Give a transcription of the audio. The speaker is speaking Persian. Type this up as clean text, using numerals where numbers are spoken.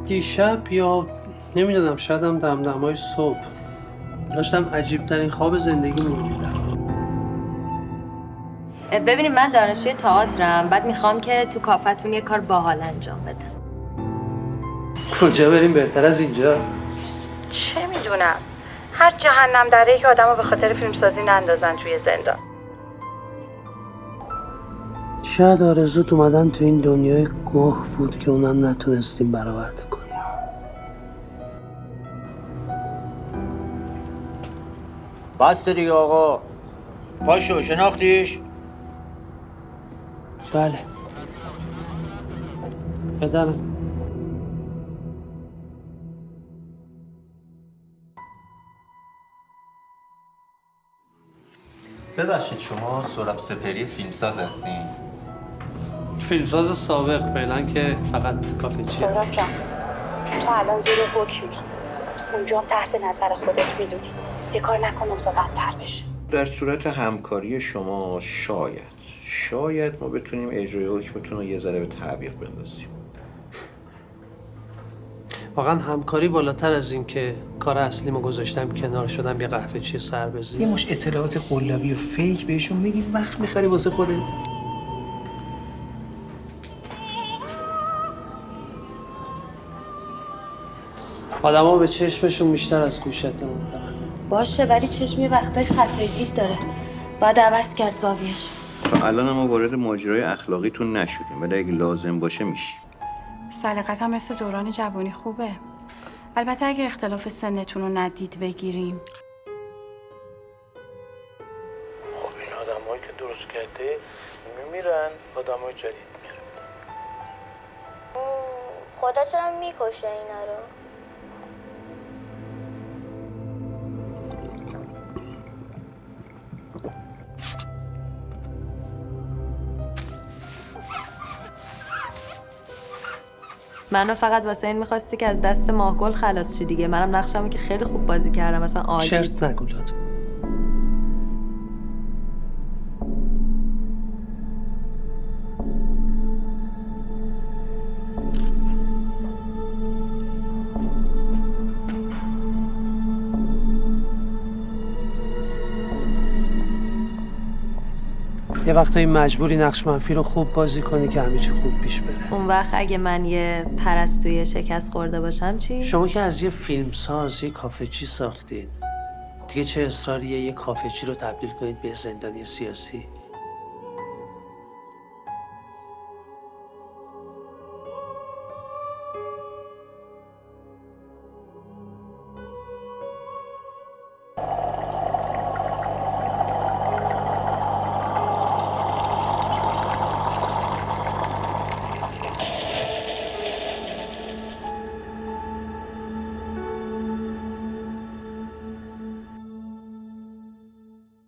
دیشب یا نمیدونم شاید هم دمدمای صبح داشتم عجیب ترین خواب زندگیمو میدیدم. ببینید من دانشجوی تئاترم، بعد میخوام که تو کافتون یه کار باحال انجام بدم. کجا بریم بهتر از اینجا؟ چه میدونم، هر جهنم دره که آدمو به خاطر فیلمسازی نندازن توی زندان. شاید آرزوت اومدن تو این دنیای گوه بود که اونم نتونستیم برآورده کنیم. بس دیگه آقا، پاشو شناختیش؟ بله پدرم. ببخشید شما سهراب سپهری فیلمساز هستین؟ فیلمساز سابق، فعلا که فقط کافه چیه. سهراب جان، تو الان زیر حکمی، اونجا هم تحت نظر خودت میدونی. یه کار نکن اوضاع بدتر بشه. در صورت همکاری شما شاید ما بتونیم اجرای حکمتون رو یه ذره به تعویق بندازیم. واقعا همکاری بالاتر از این که کار اصلیمو گذاشتم کنار شدم یه قهوه چی سر یه بزنیم. مش اطلاعات قلابی و فیک بهشون میدی، وقت میخوری واسه خودت. آدما به چشمشون بیشتر از گوشتمون دارن. باشه ولی چشم یه وقتای خطای دید داره، باید عوض کرد زاویه‌شو. تا الان ما وارد ماجرای اخلاقیتون نشدیم، ولی اگه لازم باشه میشیم. سلیقت هم مثل دوران جوانی خوبه. البته اگه اختلاف سنتون رو ندید بگیریم. خب این آدمایی که درست کرده میمیرن، آدمای جدید میارن. خدا چرا میکشه اینا رو؟ منو فقط واسه این میخواستی که از دست ماهگل خلاص شی دیگه. منم نقشمو که خیلی خوب بازی کردم، مثلا عالی. شرط نگو لطفا. یه وقتایی مجبوری نقش منفی رو خوب بازی کنی که همه چی خوب پیش بره. اون وقت اگه من یه پرستوی شکست خورده باشم چی؟ شما که از یه فیلمساز یه کافه چی ساختین، دیگه چه اصراریه یه کافه چی رو تبدیل کنید به زندانی سیاسی؟